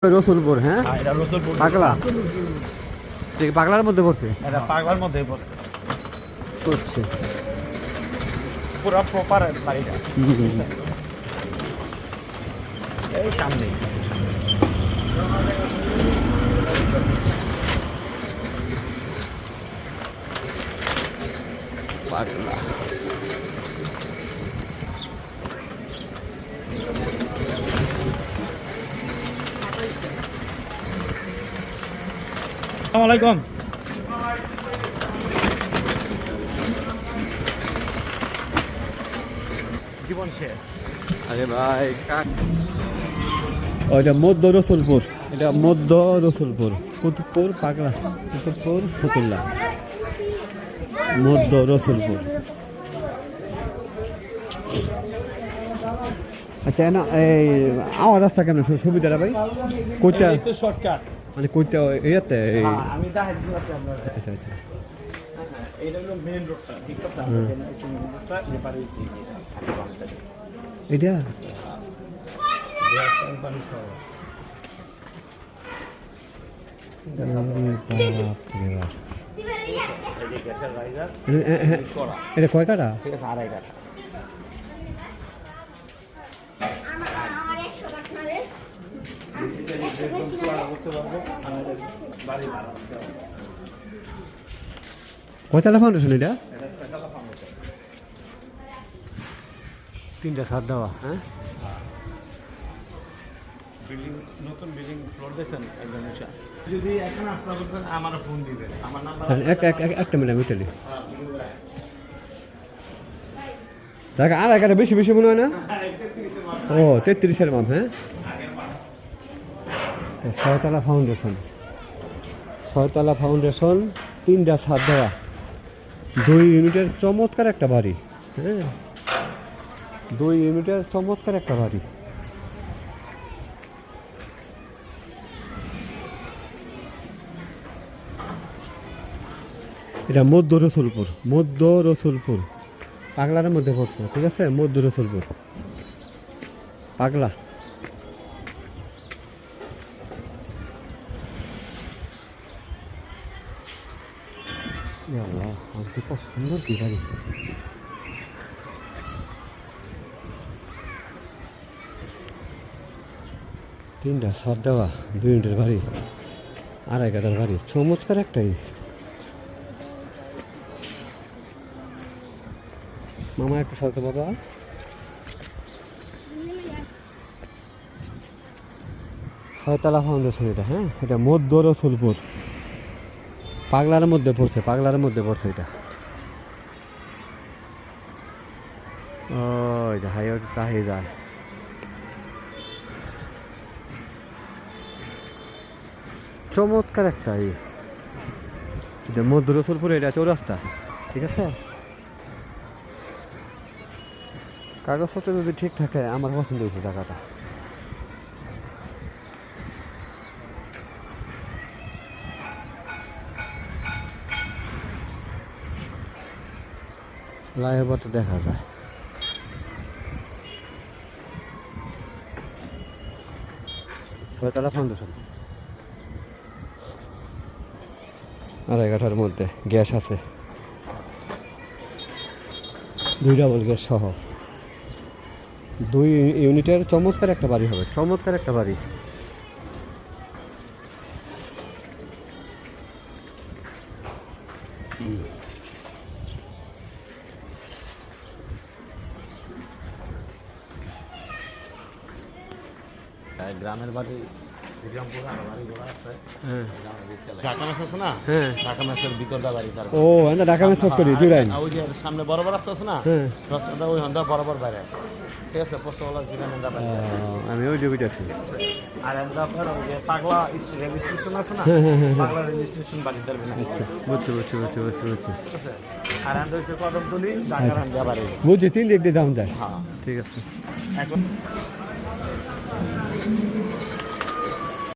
রসুলপুর, হ্যাঁ এটা রসুলপুর পাগলা, ঠিক পাগলার মধ্যে পড়ছে, এটা পাগলার মধ্যে পড়ছে করছে পুরো প্রপার বাড়িটা এই সামনে পাগলা। আসসালামু আলাইকুম। জীবন শেষ। আরে ভাই ওইটা মধ্য রসুলপুর, এটা মধ্য রসুলপুর, কুতুবপুর পাগলা, কুতুবপুর ফতুল্লা, মধ্য রসুলপুর। আচ্ছা না এই আমার রাস্তা কেমন সুবিধাটা ভাই? কইটা এই তো শর্টকাট, মানে কইটা ইয়াতে আমি দাহের দিন আছে আপনার। আচ্ছা আচ্ছা এইটা হলো মেইন রোডটা, ঠিক আছে? মেইন রোডটা এপারে এসে এটা এটা কয় কাটা? ঠিক আছে, 2.5 কাঠা। কয়তলা ফাউন্ডেশন এটা? 3টা ছাদ দেওয়া, হ্যাঁ বিল্ডিং, নতুন বিল্ডিং ফ্লোর দিয়েছেন একদম উঁচা। যদি এখন আসতে করতেন আমার ফোন দিবেন, আমার নাম্বার একটা মিনিট ইটালি দেখ। আর এগারো বেশি বেশি মনে হয় না? ও 33-এর মাপ, হ্যাঁ 6তলা ফাউন্ডেশন, 6তলা ফাউন্ডেশন, 3টা ছাদ দেওয়া, 2 ইউনিটের চমৎকার একটা বাড়ি, হ্যাঁ 2 ইউনিটের চমৎকার একটা বাড়ি। এটা মধ্য রসুলপুর, মধ্য রসুলপুর পাগলার মধ্যে পড়ছে, ঠিক আছে? মধ্য রসুলপুর পাগলা। কি সুন্দর কি বাড়ি, 3টা ছাদ দেওয়া, 2 ইউনিটের বাড়ি, 2.5 কাঠার বাড়ি, চমৎকার একটাই। মামা একটু সরতে বাবা। ছয়তলা ফাউন্ডেশন এটা, হ্যাঁ এটা মধ্য রসুলপুর পাগলার মধ্যে পড়ছে, পাগলার মধ্যে পড়ছে এটা। ওই হাই চাহে যায়, চমৎকার একটা এটা মধ্য রসুলপুর, এটা চৌরাস্তা, ঠিক আছে? কাগজপত্র যদি ঠিক থাকে আমার পছন্দ হয়েছে জায়গাটা। ফ্লাইওভারটা দেখা যায়, ছয়তলা ফাউন্ডেশন, 2.5 কাঠার মধ্যে গ্যাস আছে, 2 ডাবল গ্যাস সহ, 2 ইউনিটের চমৎকার একটা বাড়ি হবে, চমৎকার একটা বাড়ি। গ্রামের বাড়ি হ্যাঁ ঢাকা মাছ আছে না? হ্যাঁ ঢাকা মাছের বিকলটা বাড়ি তার। ও না ঢাকা ম্যাচ করি জুড়াই ওই যে সামনে বরাবর রাস্তা আছে না? হ্যাঁ রাস্তাটা ওই হন্ডা বরাবর বাইরে, ঠিক আছে? পোস্তওয়ালা জিরান এন্দা বাড়ি। আমি ওই দিকে আছি। আর এন্দা আপনার ওই যে পাগলা রেল স্টেশন আছে না? পাগলা রেল স্টেশন বাড়ি তার বিনা। আচ্ছা বুঝছি বুঝছি বুঝছি বুঝছি বুঝছি। ঠিক আছে? আর এন্দা হচ্ছে কদমতলি ঢাকার এন্দা বাড়ি। বুঝছি, 3 দিক দিয়ে দাম যায়, হ্যাঁ ঠিক আছে। এখন